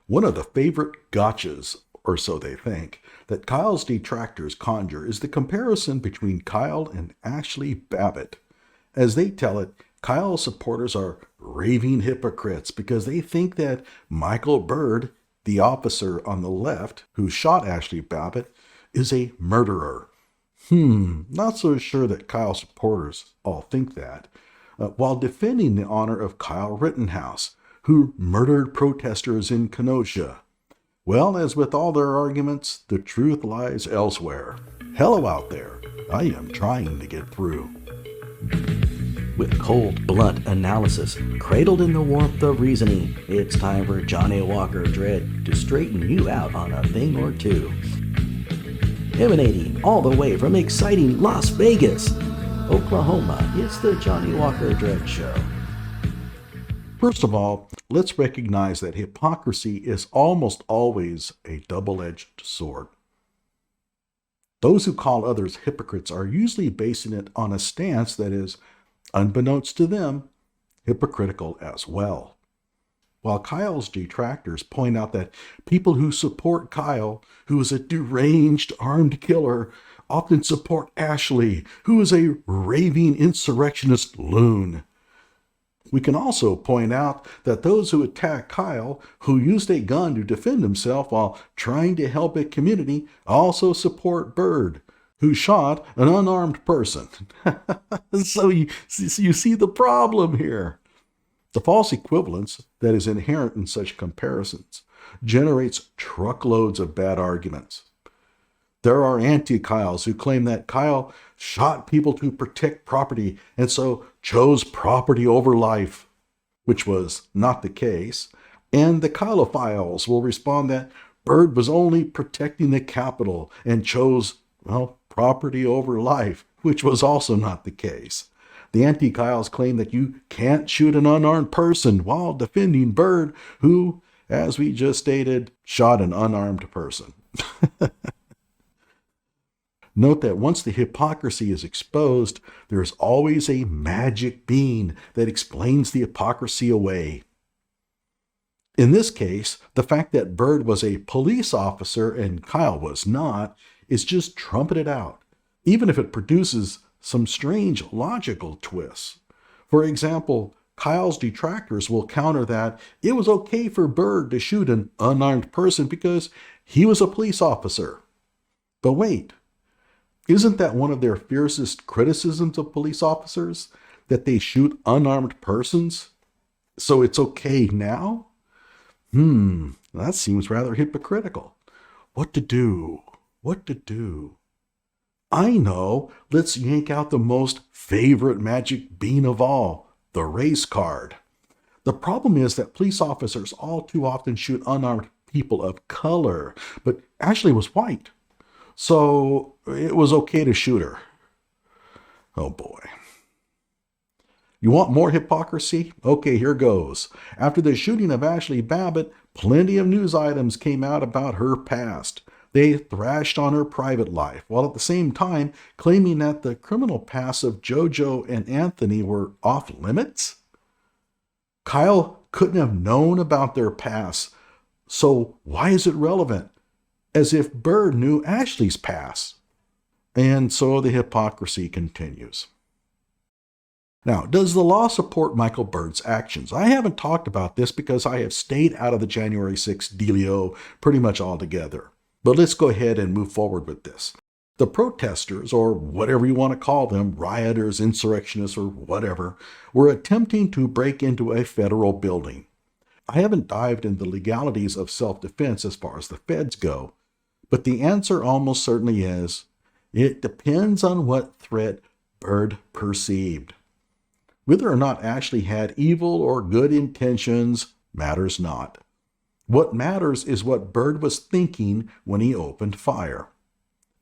One of the favorite gotchas, or so they think, that Kyle's detractors conjure is the comparison between Kyle and Ashli Babbitt. As they tell it, Kyle's supporters are raving hypocrites because they think that Michael Byrd, the officer on the left who shot Ashli Babbitt, is a murderer. Not so sure that Kyle supporters all think that, while defending the honor of Kyle Rittenhouse, who murdered protesters in Kenosha. Well, as with all their arguments, the truth lies elsewhere. Hello out there. I am trying to get through. With cold, blunt analysis, cradled in the warmth of reasoning, it's time for Johnny Walker Dread to straighten you out on a thing or two. Emanating all the way from exciting Las Vegas, Oklahoma, it's the Johnny Walker Dread Show. First of all, let's recognize that hypocrisy is almost always a double-edged sword. Those who call others hypocrites are usually basing it on a stance that is, unbeknownst to them, hypocritical as well. While Kyle's detractors point out that people who support Kyle, who is a deranged armed killer, often support Ashli, who is a raving insurrectionist loon. We can also point out that those who attack Kyle, who used a gun to defend himself while trying to help a community, also support Byrd, who shot an unarmed person. So you see the problem here. The false equivalence that is inherent in such comparisons generates truckloads of bad arguments. There are anti-Kyles who claim that Kyle shot people to protect property and so chose property over life, which was not the case. And the Kylophiles will respond that Byrd was only protecting the Capitol and chose, property over life, which was also not the case. The anti-Kyles claim that you can't shoot an unarmed person while defending Byrd, who, as we just stated, shot an unarmed person. Note that once the hypocrisy is exposed, there is always a magic bean that explains the hypocrisy away. In this case, the fact that Byrd was a police officer and Kyle was not is just trumpeted out, even if it produces some strange logical twists. For example, Kyle's detractors will counter that it was okay for Byrd to shoot an unarmed person because he was a police officer. But wait, isn't that one of their fiercest criticisms of police officers? That they shoot unarmed persons? So it's okay now? That seems rather hypocritical. What to do? What to do? I know. Let's yank out the most favorite magic bean of all, the race card. The problem is that police officers all too often shoot unarmed people of color, but Ashli was white. So it was okay to shoot her. Oh boy. You want more hypocrisy? Okay, here goes. After the shooting of Ashli Babbitt, plenty of news items came out about her past. They thrashed on her private life, while at the same time claiming that the criminal pasts of JoJo and Anthony were off limits. Kyle couldn't have known about their past, so why is it relevant? As if Byrd knew Ashli's past. And so the hypocrisy continues. Now, does the law support Michael Byrd's actions? I haven't talked about this because I have stayed out of the January 6th dealio pretty much altogether. But let's go ahead and move forward with this. The protesters, or whatever you want to call them, rioters, insurrectionists, or whatever, were attempting to break into a federal building. I haven't dived into the legalities of self-defense as far as the feds go, but the answer almost certainly is, it depends on what threat Byrd perceived. Whether or not Ashli had evil or good intentions matters not. What matters is what Byrd was thinking when he opened fire.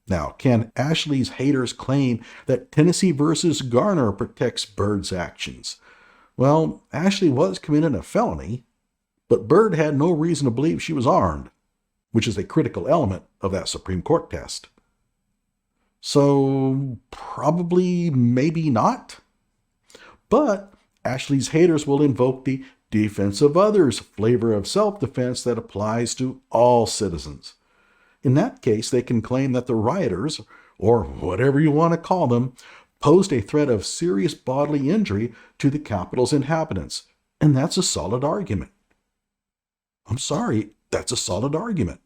Now, can Ashli's haters claim that Tennessee versus Garner protects Byrd's actions? Well, Ashli was committing a felony, but Byrd had no reason to believe she was armed, which is a critical element of that Supreme Court test. So, probably, maybe not. But Ashli's haters will invoke the defense of others flavor of self-defense that applies to all citizens. In that case, they can claim that the rioters, or whatever you want to call them, posed a threat of serious bodily injury to the capital's inhabitants. And that's a solid argument. I'm sorry, that's a solid argument.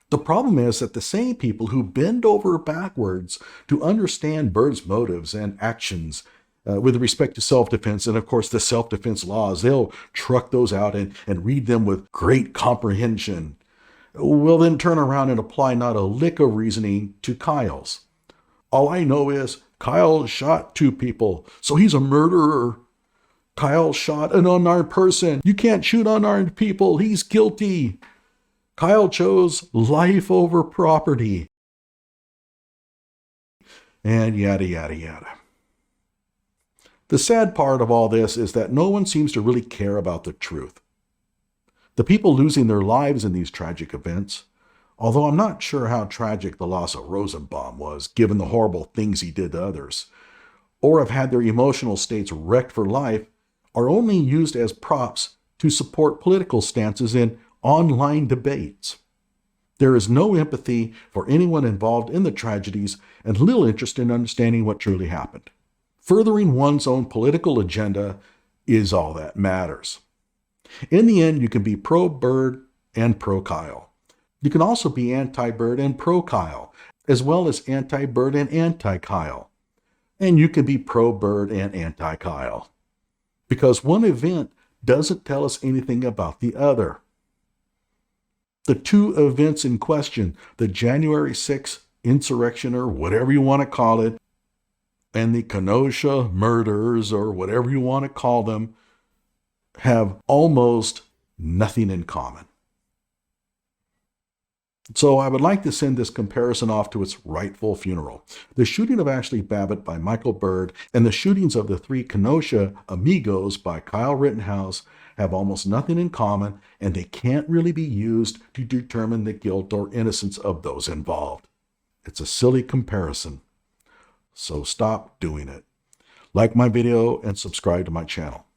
The problem is that the same people who bend over backwards to understand Byrd's motives and actions with respect to self-defense, and of course the self-defense laws, they'll truck those out and read them with great comprehension, will then turn around and apply not a lick of reasoning to Kyle's. All I know is Kyle shot 2 people, so he's a murderer. Kyle shot an unarmed person. You can't shoot unarmed people. He's guilty. Kyle chose life over property. And yada, yada, yada. The sad part of all this is that no one seems to really care about the truth. The people losing their lives in these tragic events, although I'm not sure how tragic the loss of Rosenbaum was, given the horrible things he did to others, or have had their emotional states wrecked for life, are only used as props to support political stances in online debates. There is no empathy for anyone involved in the tragedies and little interest in understanding what truly happened. Furthering one's own political agenda is all that matters. In the end, you can be pro-Byrd and pro-Kyle. You can also be anti-Byrd and pro-Kyle, as well as anti-Byrd and anti-Kyle. And you can be pro-Byrd and anti-Kyle. Because one event doesn't tell us anything about the other. The 2 events in question, the January 6th insurrection or whatever you want to call it, and the Kenosha murders or whatever you want to call them, have almost nothing in common. So I would like to send this comparison off to its rightful funeral. The shooting of Ashli Babbitt by Michael Byrd and the shootings of the 3 Kenosha amigos by Kyle Rittenhouse have almost nothing in common, and they can't really be used to determine the guilt or innocence of those involved. It's a silly comparison. So stop doing it. Like my video and subscribe to my channel.